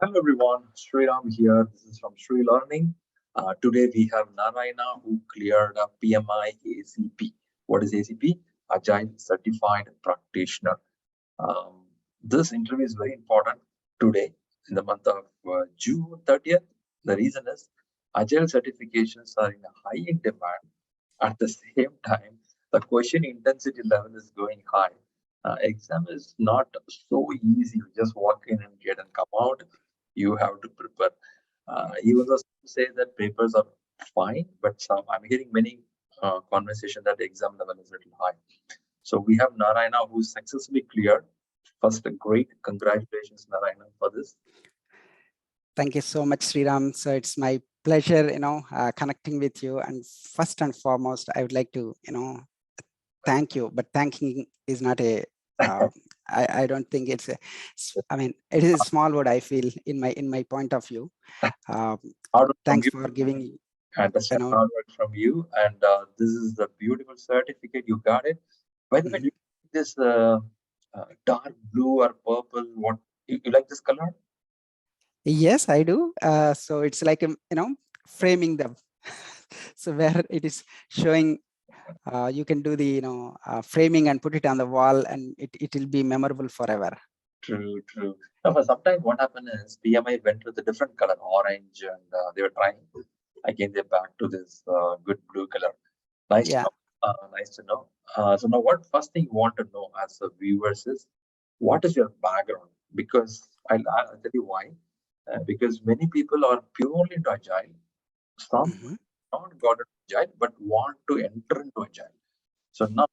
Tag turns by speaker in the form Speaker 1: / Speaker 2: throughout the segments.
Speaker 1: Hello everyone, Sriram here. This is from ShriLearning. Today we have Narayana who cleared a PMI-ACP. What is ACP? Agile Certified Practitioner. This interview is very important today in the month of June 30th. The reason is Agile certifications are in high in demand. At the same time, the question intensity level is going high. Exam is not so easy. You just walk in and get and come out. You have to prepare. Even though some say that papers are fine, but some I'm hearing many conversation that the exam level is a little high. So we have Narayana who successfully cleared. First, a great congratulations, Narayana, for this.
Speaker 2: Thank you so much, Sriram. So it's my pleasure, connecting with you. And first and foremost, I would like to, thank you. But thanking is not a. I don't think it's a. I mean, it is a small word. I feel in my point of view. Thanks for giving.
Speaker 1: I understand hard work from you, and this is the beautiful certificate. You got it. By the way, do you like this dark blue or purple? What you like this color?
Speaker 2: Yes, I do. So it's like framing them. So where it is showing, you can do the framing and put it on the wall, and it will be memorable forever.
Speaker 1: True. Now, sometimes what happened is PMI went with a different color, orange, and they were trying. Again, they're back to this good blue color. Nice to know. Nice to know. So now, what first thing you want to know as a viewers is what is your background? Because I'll tell you why. Because many people are purely into Agile. Some not got into Agile but want to enter into Agile. So now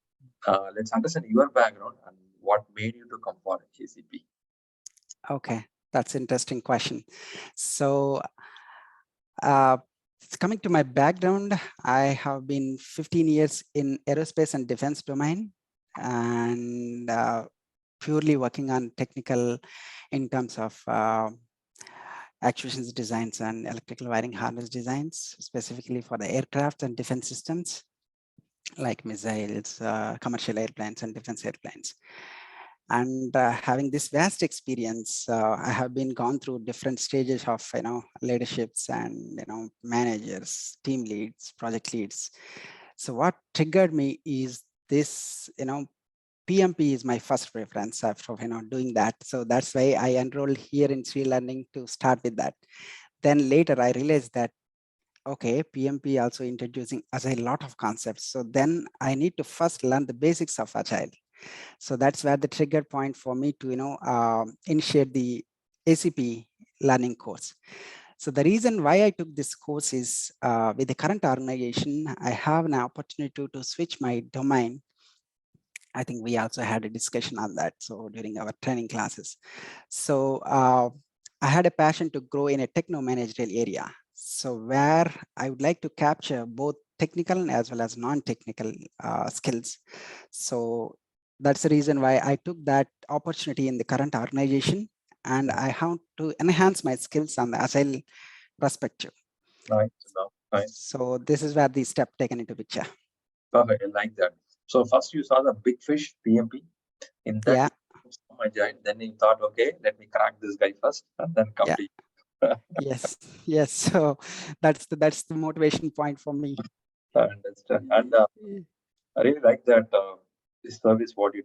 Speaker 1: let's understand your background and what made you to come for ACP.
Speaker 2: Okay, that's an interesting question. So coming to my background, I have been 15 years in aerospace and defense domain, and purely working on technical in terms of actuations designs and electrical wiring harness designs, specifically for the aircraft and defense systems like missiles, commercial airplanes and defense airplanes. And having this vast experience, I have been gone through different stages of leaderships and managers, team leads, project leads. So what triggered me is this PMP is my first preference after doing that. So that's why I enrolled here in ShriLearning to start with that. Then later I realized that okay, PMP also introducing Agile a lot of concepts. So then I need to first learn the basics of Agile. So that's where the trigger point for me to initiate the ACP learning course. So the reason why I took this course is with the current organization, I have an opportunity to switch my domain. I think we also had a discussion on that. So during our training classes. So I had a passion to grow in a techno-managerial area. So where I would like to capture both technical as well as non-technical skills. So that's the reason why I took that opportunity in the current organization, and I have to enhance my skills on the Agile perspective.
Speaker 1: Right.
Speaker 2: So this is where the step taken into picture.
Speaker 1: Perfect. I like that. So first you saw the big fish PMP. In that Agile, then you thought, okay, let me crack this guy first and then come to you.
Speaker 2: Yes. So that's the motivation point for me.
Speaker 1: I understand. And I really like that this service, what you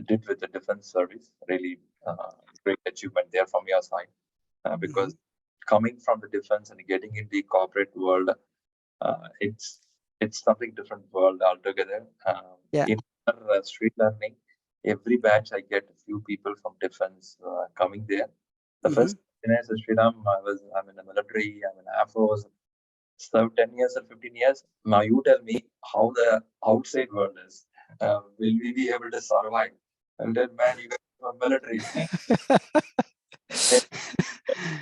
Speaker 1: did with the defense service, really great achievement there from your side. Because coming from the defense and getting into the corporate world, it's something different world altogether. In ShriLearning, every batch I get a few people from defense coming there. The first experience is Sriram, I'm in the military, I'm in Air Force, served 10 years or 15 years. Now you tell me how the outside world is. Will we be able to survive? And then, man, you guys are military.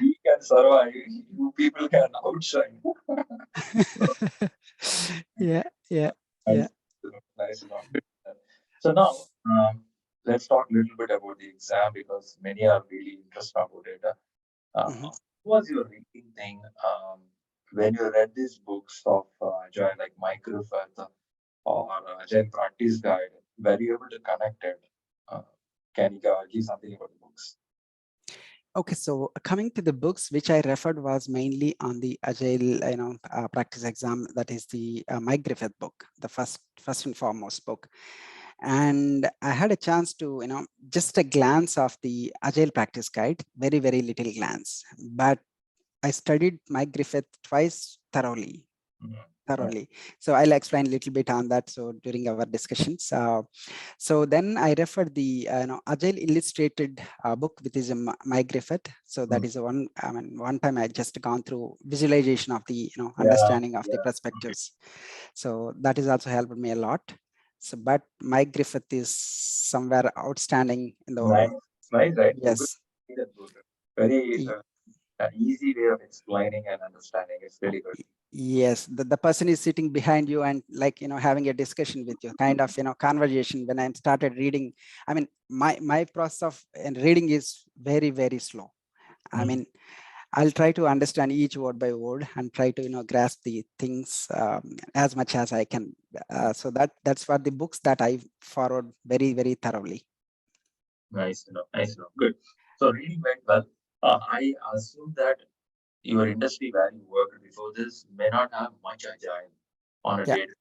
Speaker 1: We can survive. You people can outshine. Nice. So now, let's talk a little bit about the exam because many are really interested about it. What was your reading thing when you read these books of Agile, like Microfirth or Agile Practice Guide? Were you able to connect it? Can you give something about the books?
Speaker 2: Okay, so coming to the books, which I referred was mainly on the Agile, practice exam. That is the Mike Griffith book, the first and foremost book. And I had a chance to, just a glance of the Agile practice guide, very, very little glance. But I studied Mike Griffith twice thoroughly. So I'll explain a little bit on that. So during our discussions, so then I referred the Agile Illustrated book, which is Mike Griffith. So that is one. I mean, one time I just gone through visualization of the understanding of the perspectives. So that has also helped me a lot. So, but Mike Griffith is somewhere outstanding in the
Speaker 1: Nice, right?
Speaker 2: Yes.
Speaker 1: Very easy way of explaining and understanding. It's really good.
Speaker 2: Yes, the person is sitting behind you and having a discussion with you, kind of conversation. When I started reading, I mean my process of reading is very, very slow. I mean, I'll try to understand each word by word and try to grasp the things as much as I can. So that's what the books that I followed very, very thoroughly.
Speaker 1: Nice to know. Nice to know. Good. So reading went well. I assume that your industry where you worked before this may not have much agile on a day-to-day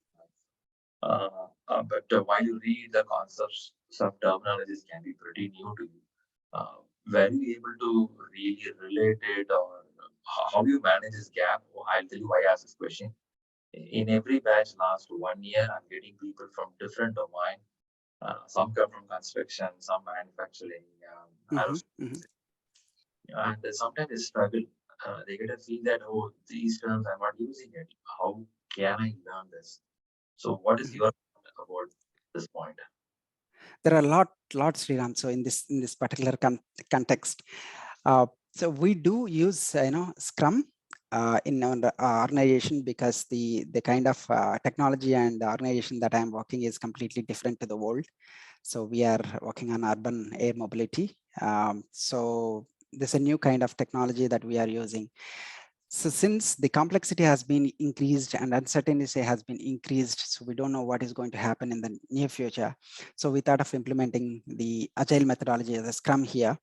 Speaker 1: life. But while you read the concepts, some terminologies can be pretty new to you. Were you able to really relate it, or how do you manage this gap? I'll tell you why I asked this question. In every batch last 1 year, I'm getting people from different domain. Some come from construction, some manufacturing, aerospace, and sometimes they struggle. They get a feel that, oh, these terms I'm not using it. How can I learn this? So, what is your thought about this point?
Speaker 2: There are lots, Sriram. So in this particular context, so we do use Scrum in our organization, because the kind of technology and the organization that I'm working is completely different to the world. So we are working on urban air mobility. So there's a new kind of technology that we are using. So since the complexity has been increased and uncertainty has been increased, so we don't know what is going to happen in the near future. So we thought of implementing the Agile methodology as a Scrum here.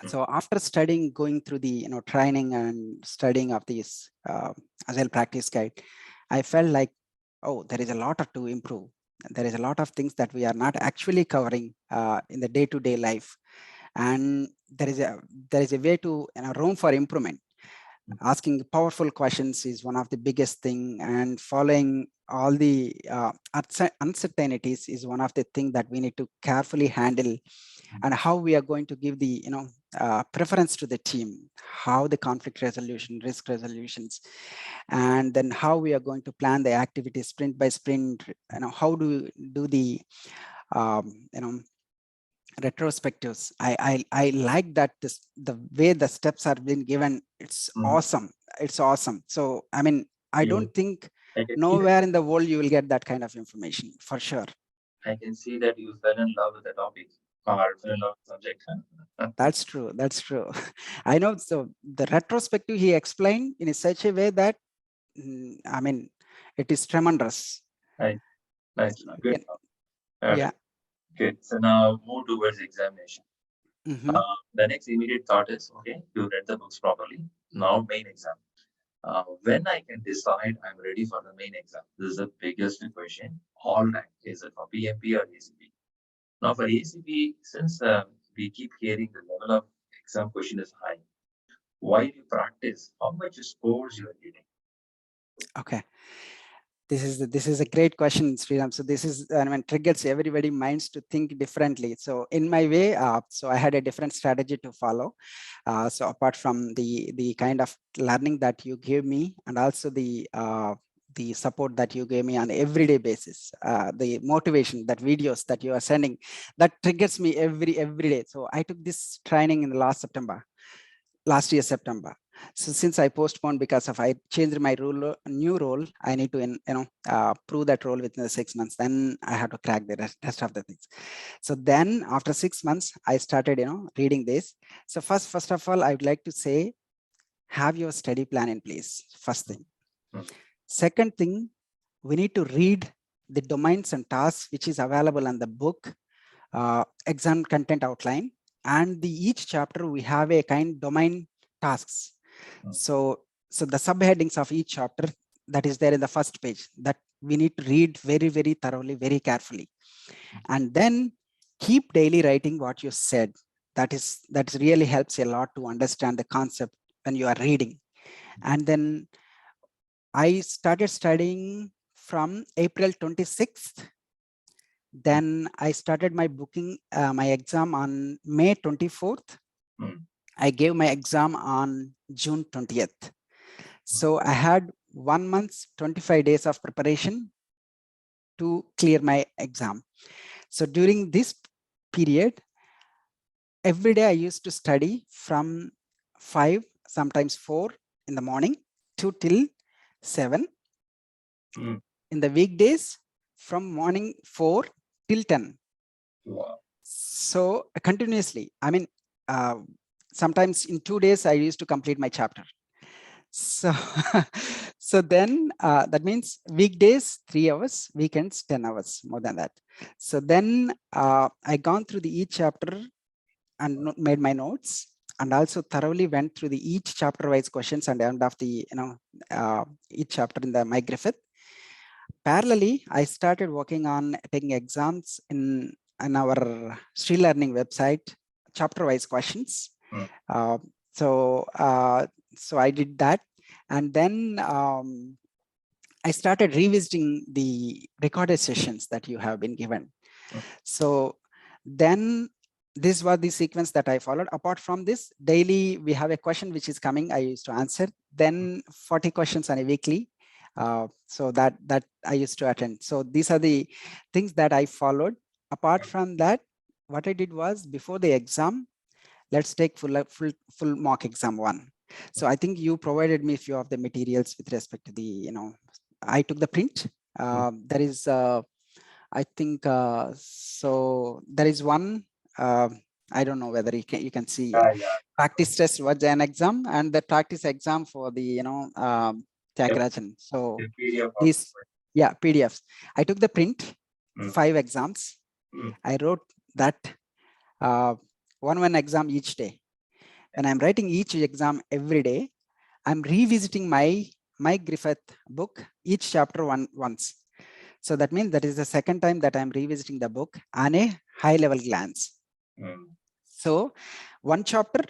Speaker 2: So after studying, going through the training and studying of these Agile practice guide, I felt like, oh, there is a lot to improve. There is a lot of things that we are not actually covering in the day-to-day life, and there is a way to room for improvement. Asking powerful questions is one of the biggest thing, and following all the uncertainties is one of the things that we need to carefully handle, and how we are going to give the preference to the team, how the conflict resolution, risk resolutions, and then how we are going to plan the activities sprint by sprint, how do we do the um, you know retrospectives. I like that the way the steps are being given. It's awesome. It's awesome. So I mean, I don't think nowhere in the world you will get that kind of information, for sure.
Speaker 1: I can see that you fell in love with the topic or fell in love with the subject.
Speaker 2: That's true. That's true. I know. So the retrospective he explained in such a way that I mean, it is tremendous.
Speaker 1: Nice, good.
Speaker 2: Yeah.
Speaker 1: Okay, so now move towards examination.
Speaker 2: Mm-hmm.
Speaker 1: The next immediate thought is, okay, you read the books properly. Now main exam. When I can decide I'm ready for the main exam? This is the biggest question. All right, is it for PMP or ACP? Now for ACP, since we keep hearing the level of exam question is high, while you practice, how much scores you are getting?
Speaker 2: Okay. This is a great question, Sriram. So this is triggers everybody minds to think differently. So in my way, so I had a different strategy to follow. So apart from the kind of learning that you gave me, and also the support that you gave me on everyday basis, the motivation, that videos that you are sending, that triggers me every day. So I took this training in the last year September. So since I postponed because of I changed my new role, I need to prove that role within the 6 months. Then I have to crack the rest of the things. So then after 6 months, I started reading this. So first of all, I would like to say, have your study plan in place. First thing. Second thing, we need to read the domains and tasks which is available in the book, exam content outline. and each chapter we have a kind domain tasks. So the subheadings of each chapter that is there in the first page that we need to read very, very thoroughly, very carefully, and then keep daily writing what you said. That really helps a lot to understand the concept when you are reading. And then I started studying from April 26th. Then I started my booking my exam on May 24th. I gave my exam on June 20th. So I had 1 month, 25 days of preparation to clear my exam. So during this period, every day I used to study from 5, sometimes 4 in the morning to till 7. In the weekdays, from morning 4 till 10.
Speaker 1: Wow.
Speaker 2: So continuously, I mean, sometimes in 2 days, I used to complete my chapter. So, so then that means weekdays 3 hours, weekends 10 hours, more than that. So then I gone through the each chapter and made my notes, and also thoroughly went through the each chapter wise questions and end of the each chapter in the my Griffith. Parallelly, I started working on taking exams in our ShriLearning website, chapter wise questions. So I did that, and then I started revisiting the recorded sessions that you have been given. So then this was the sequence that I followed. Apart from this, daily we have a question which is coming, I used to answer, then 40 questions on a weekly. So that I used to attend. So these are the things that I followed. Apart from that, what I did was, before the exam, let's take full mock exam 1. So I think you provided me a few of the materials with respect to the, I took the print. There is, I think, so there is one, I don't know whether you can see, practice test was an exam, and the practice exam for the, Tyagarajan. So these, PDFs. I took the print, 5 exams. I wrote that one exam each day. When I'm writing each exam every day, I'm revisiting my Griffith book, each chapter once. So that means that is the second time that I'm revisiting the book on a high level glance. So 1 chapter,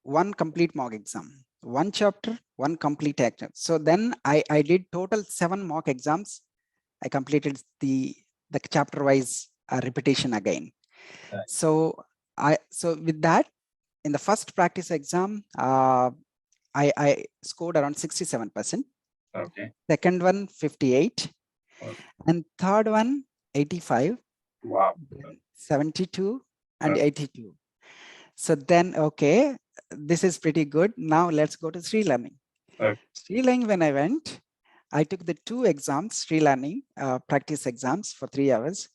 Speaker 2: 1 complete mock exam, 1 chapter, 1 complete exam. So then I did total 7 mock exams. I completed the chapter wise repetition again. So with that, in the first practice exam, I scored around 67%. Okay. Second one, 58. And third one, 85. Wow. 72 and 82. So then, okay, this is pretty good. Now let's go to ShriLearning. ShriLearning, when I went, I took the 2 exams, ShriLearning practice exams for 3 hours.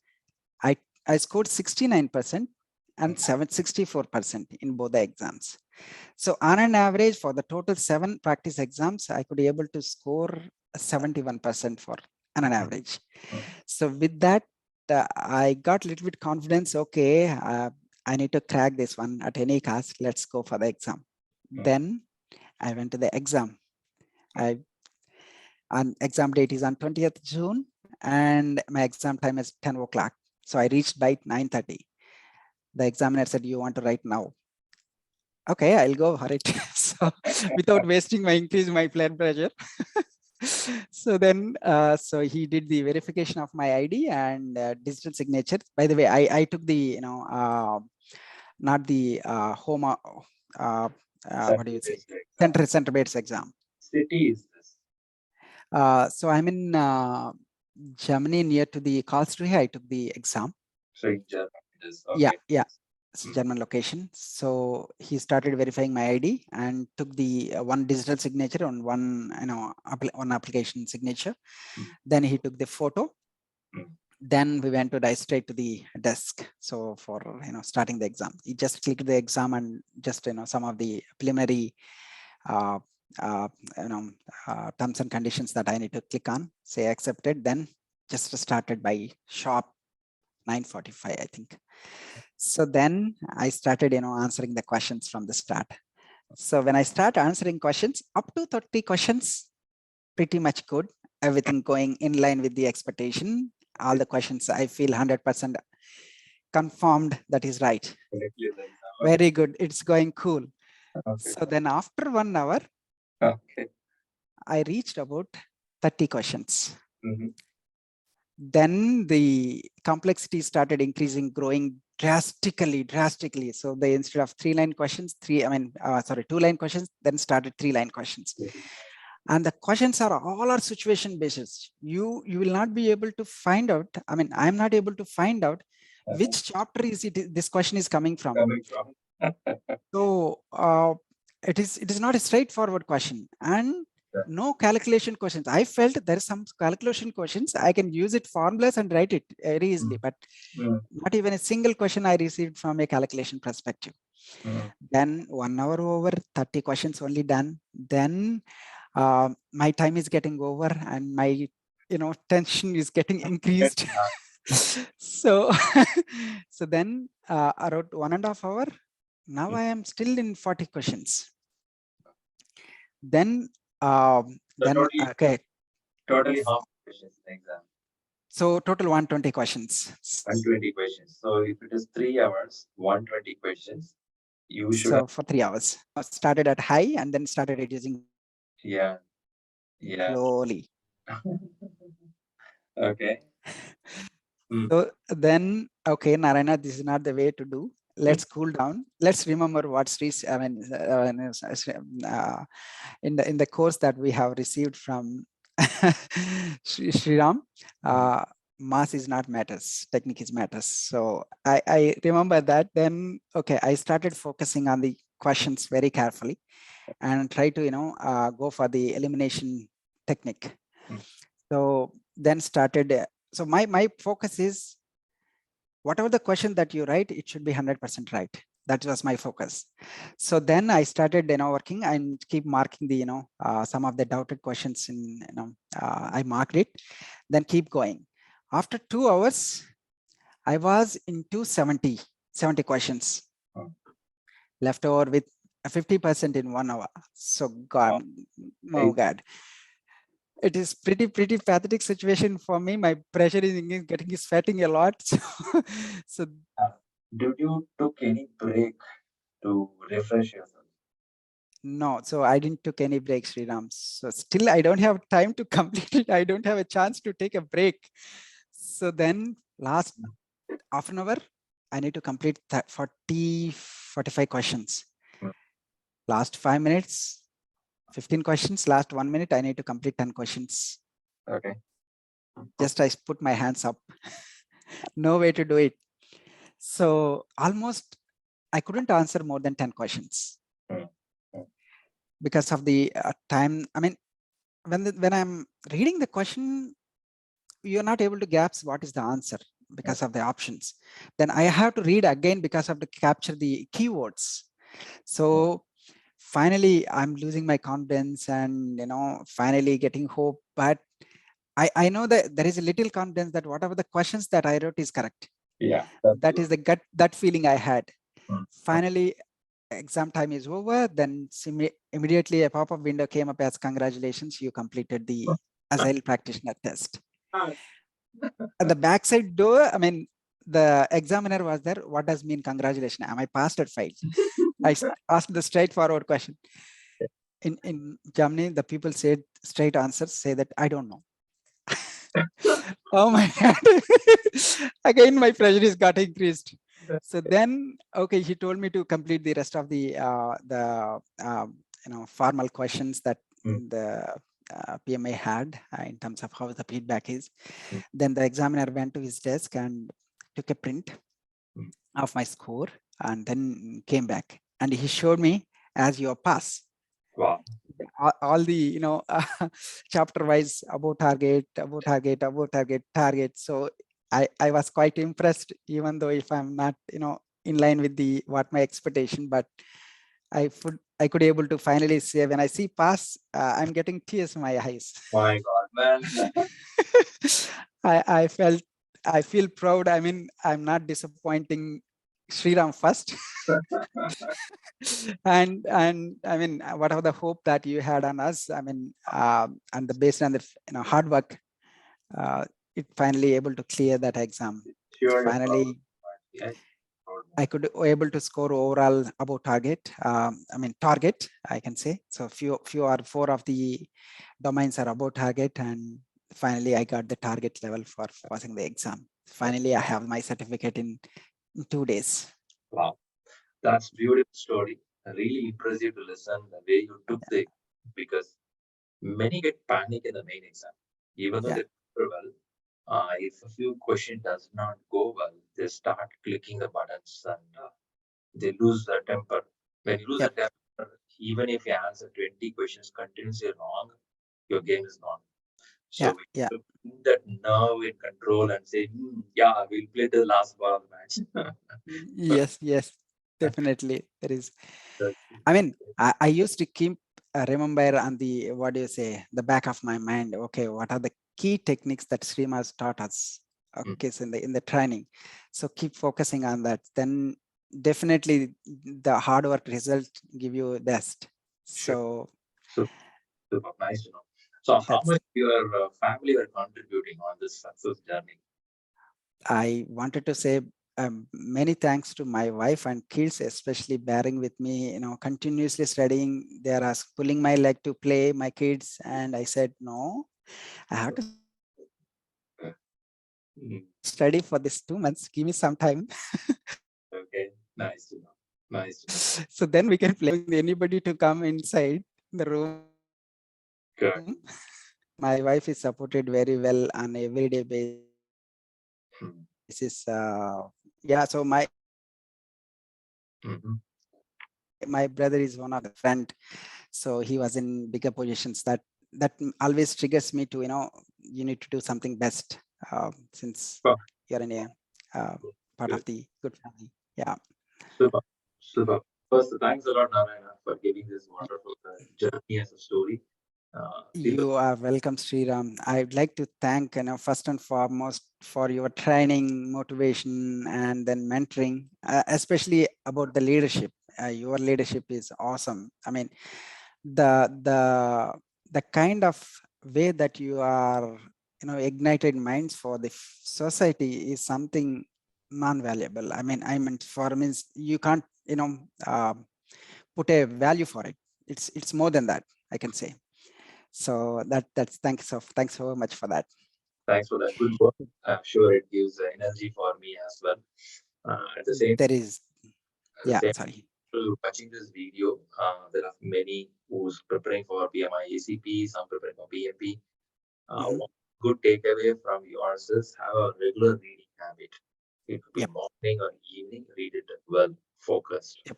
Speaker 2: I scored 69% and 64% in both the exams. So on an average, for the total 7 practice exams, I could be able to score 71% for on an average. So with that, I got a little bit confidence. Okay, I need to crack this one at any cost. Let's go for the exam. Then I went to the exam. Exam date is on 20th June, and my exam time is 10 o'clock. So I reached by 9:30. The examiner said, "You want to write now?" Okay, I'll go for it. So without wasting increase my blood pressure. So then, so he did the verification of my ID and digital signature. By the way, I took the, not the home, what do you say? Center-based exam. City is this? So I'm in Germany, near to the Karlsruhe. I took the exam. So in Germany, okay. Yeah. It's a German location. So he started verifying my ID and took the one digital signature on one, one application signature. Then he took the photo. Then we went to straight to the desk. So for starting the exam, he just clicked the exam and just some of the preliminary terms and conditions that I need to click on, say accepted. Then just started by sharp 9:45, I think. So then I started, answering the questions from the start. So when I start answering questions, up to 30 questions, pretty much good. Everything going in line with the expectation. All the questions I feel 100% confirmed that is right. Very good. It's going cool. Okay. So then after 1 hour, I reached about 30 questions. Then the complexity started increasing, growing drastically. So they, instead of 3-line questions, 2-line questions, then started 3-line questions. And the questions are all are situation basis. You will not be able to find out. I'm not able to find out which chapter is it. This question is coming from. So it is not a straightforward question, and no calculation questions. I felt there is some calculation questions. I can use it formulas and write it very easily, but not even a single question I received from a calculation perspective. Then 1 hour over, 30 questions only done. Then my time is getting over and my tension is getting increased. So so then around 1.5 hours, now I am still in 40 questions. Then okay,
Speaker 1: totally half questions in the exam.
Speaker 2: So total 120 questions.
Speaker 1: 120 questions. So if it is 3 hours, 120 questions, you should.
Speaker 2: So for 3 hours, I started at high and then started reducing.
Speaker 1: Yeah.
Speaker 2: Slowly.
Speaker 1: Okay.
Speaker 2: So then, okay, Narayana, this is not the way to do. Let's cool down. Let's remember what Shri, in the course that we have received from Shriram, mass is not matters, technique is matters. So I remember that. Then, okay, I started focusing on the questions very carefully and try to go for the elimination technique. So then started. So my focus is, whatever the question that you write, it should be 100% right. That was my focus. So then I started working and keep marking the some of the doubted questions in I marked it, then keep going. After 2 hours, I was into 70 questions left over with 50% in 1 hour. So God, oh God, it is pretty pathetic situation for me. My pressure is getting sweating a lot. So
Speaker 1: did you took any break to refresh yourself?
Speaker 2: No, so I didn't took any break, Sriram. So still I don't have time to complete it. I don't have a chance to take a break. So then last half an hour, I need to complete that 45 questions. Last 5 minutes, 15 questions. Last 1 minute, I need to complete 10 questions.
Speaker 1: Okay.
Speaker 2: Just I put my hands up. No way to do it. So almost I couldn't answer more than 10 questions because of the time. When I'm reading the question, you're not able to grasp what is the answer because of the options. Then I have to read again because of to capture the keywords. So finally, I'm losing my confidence and finally getting hope. But I know that there is a little confidence that whatever the questions that I wrote is correct.
Speaker 1: Yeah.
Speaker 2: That is the gut feeling I had. Finally, exam time is over. Then immediately a pop-up window came up as congratulations, you completed the Agile practitioner test. At the backside door, the examiner was there. What does mean congratulations? Am I passed or failed? I asked the straightforward question. In Germany, the people said straight answers, say that I don't know. Oh my God. Again, my pressure is got increased. So then, okay, he told me to complete the rest of the formal questions that the PMI had in terms of how the feedback is. Then the examiner went to his desk and took a print of my score and then came back and he showed me, as your pass.
Speaker 1: Wow.
Speaker 2: All the chapter wise above target. So I was quite impressed, even though if I'm not in line with the what my expectation, but I could able to finally say, when I see pass, I'm getting tears in my eyes.
Speaker 1: My God, man.
Speaker 2: I feel proud. I'm not disappointing Sriram first. and I mean, whatever the hope that you had on us, I mean, and the based on the hard work, it finally able to clear that exam.
Speaker 1: Sure.
Speaker 2: Finally,
Speaker 1: Yes.
Speaker 2: I could able to score overall above target. I mean, target, I can say. So few or four of the domains are above target, and finally I got the target level for passing the exam. Finally, I have my certificate in 2 days.
Speaker 1: Wow, that's beautiful story. Really impressive to listen the way you took the, because many get panic in the main exam, even though
Speaker 2: Yeah.
Speaker 1: they prepare well. If a few question does not go well, they start clicking the buttons and they lose their temper. When you lose the
Speaker 2: Yep.
Speaker 1: temper, even if you answer 20 questions continuously wrong, your game is gone. So
Speaker 2: Yeah.
Speaker 1: we
Speaker 2: Yeah.
Speaker 1: have to keep that nerve in control and say, yeah, we'll play the last ball of the match.
Speaker 2: Yes. Yes. Definitely. There is. I mean, I used to keep remember on the, what do you say, the back of my mind. Okay, what are the key techniques that Srima has taught us? Okay, so in the training. So keep focusing on that. Then definitely the hard work result give you best.
Speaker 1: Sure.
Speaker 2: So
Speaker 1: Super nice to know. So how
Speaker 2: that's,
Speaker 1: much your family were contributing on this success journey?
Speaker 2: I wanted to say many thanks to my wife and kids, especially bearing with me, continuously studying. They are pulling my leg to play, my kids. And I said, no, I have to
Speaker 1: Mm,
Speaker 2: study for this 2 months. Give me some time.
Speaker 1: okay, nice to know. Nice to know.
Speaker 2: So then we can play with anybody to come inside the room.
Speaker 1: Good.
Speaker 2: My wife is supported very well on everyday basis.
Speaker 1: Hmm.
Speaker 2: Yeah, so
Speaker 1: Mhm.
Speaker 2: my brother is one of the friend, so he was in bigger positions. That always triggers me to, you need to do something best, since
Speaker 1: Super.
Speaker 2: you're in a part
Speaker 1: Good.
Speaker 2: of the good family. Yeah.
Speaker 1: Super. Super. First, thanks a lot, Narayana, for giving this wonderful journey as a story. People.
Speaker 2: You are welcome, Sriram. I'd like to thank, first and foremost for your training, motivation, and then mentoring, especially about the leadership. Your leadership is awesome. I mean, the the the kind of way that you are, ignited minds for the society is something non-valuable. I mean, for means you can't, put a value for it. It's more than that, I can say. So that's thanks so much for that.
Speaker 1: Thanks for that good work. I'm sure it gives energy for me as well. At the same
Speaker 2: There is,
Speaker 1: At the
Speaker 2: yeah,
Speaker 1: same
Speaker 2: sorry.
Speaker 1: time, watching this video, there are many who's preparing for PMI-ACP, some preparing for PMP.
Speaker 2: Mhm.
Speaker 1: One good takeaway from yours is have a regular reading habit. It could be
Speaker 2: Yep.
Speaker 1: morning or evening, read it well, focused.
Speaker 2: Yep.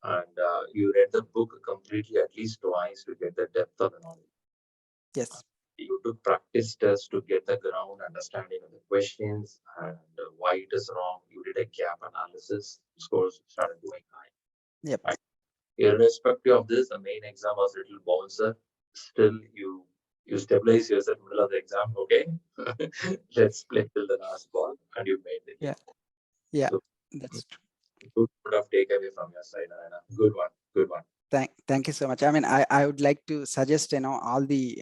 Speaker 1: And you read the book completely at least twice to get the depth of the knowledge.
Speaker 2: Yes.
Speaker 1: You took practice tests to get the ground understanding of the questions and why it is wrong. You did a gap analysis, scores started going high.
Speaker 2: Yep.
Speaker 1: Right? Irrespective of this, the main exam was a little bouncer. Still, you stabilize yourself in the middle of the exam. Okay, let's play till the last ball, and you made the
Speaker 2: Yeah.
Speaker 1: game.
Speaker 2: Yeah.
Speaker 1: So
Speaker 2: That's true.
Speaker 1: good of takeaway from your side, Narayana. Good one. Good one.
Speaker 2: Thank you so much. I mean, I would like to suggest, all the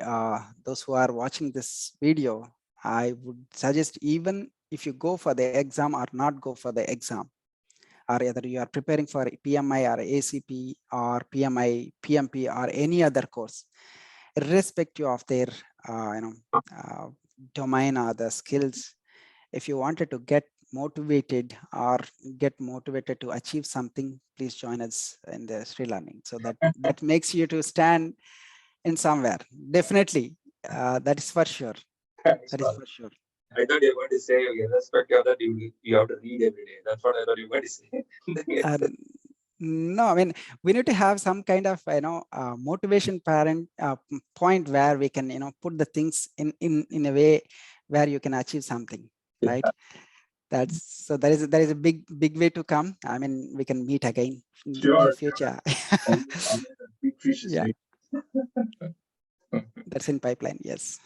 Speaker 2: those who are watching this video, I would suggest, even if you go for the exam or not go for the exam, or either you are preparing for PMI or ACP or PMI, PMP or any other course, irrespective of their uh, domain or the skills, if you wanted to get motivated or get motivated to achieve something, please join us in the ShriLearning. So that makes you to stand in somewhere. Definitely, that is for sure.
Speaker 1: Thanks,
Speaker 2: That is
Speaker 1: brother.
Speaker 2: for sure.
Speaker 1: I thought you were going to say, irrespective of that, you have to read every day. That's what I thought you were going to say.
Speaker 2: And no, I mean, we need to have some kind of, motivation parent point where we can, put the things in a way where you can achieve something, right? That's so there is a big way to come. I mean, we can meet again in the near
Speaker 1: Sure.
Speaker 2: future.
Speaker 1: Be precious.
Speaker 2: Yeah, that's in pipeline. Yes.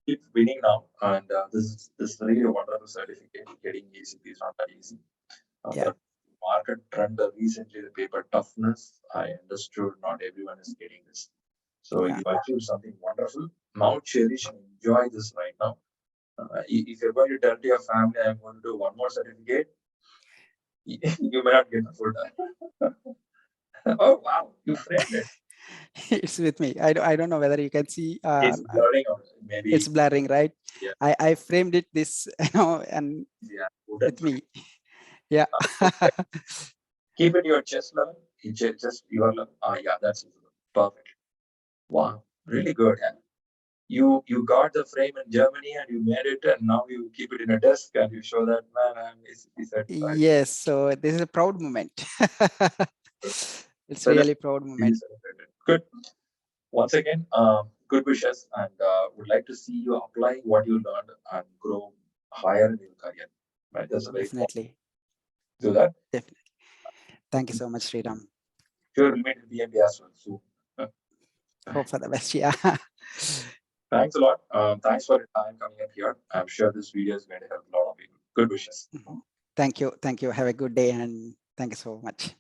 Speaker 1: Keep winning now, and this is really a wonderful certificate. Getting ACP is not that easy.
Speaker 2: Yeah.
Speaker 1: The market trend recently, the paper toughness, I understood not everyone is getting this. So
Speaker 2: Yeah.
Speaker 1: you achieved something wonderful. Now cherish and enjoy this right now. If you're going to tell to your family, I'm going to do one more certificate, you may not get the full time. Oh wow, you framed it.
Speaker 2: It's with me. I don't know whether you can see.
Speaker 1: It's blurring or maybe
Speaker 2: It's blurring, right?
Speaker 1: yeah,
Speaker 2: I framed it this, and
Speaker 1: yeah, wooden
Speaker 2: with me. Yeah.
Speaker 1: keep it your chest level. Just your level. Yeah, that's perfect. Wow, really good. Yeah. You got the frame in Germany and you made it, and now you keep it in a desk and you show that man I'm ACP certified.
Speaker 2: Yes. So this is a proud moment. It's
Speaker 1: So
Speaker 2: really proud moment.
Speaker 1: good. Once again, good wishes, and would like to see you apply what you learned and grow higher in your career. Right, that's a very important.
Speaker 2: Definitely.
Speaker 1: Do that.
Speaker 2: Definitely. Thank you so much, Sriram.
Speaker 1: Sure, we'll meet in PMB as well soon.
Speaker 2: Hope for the best. Yeah.
Speaker 1: Thanks a lot. Thanks for your time coming up here. I'm sure this video is going to help a lot of people. Good wishes.
Speaker 2: Thank you. Thank you. Have a good day, and thank you so much.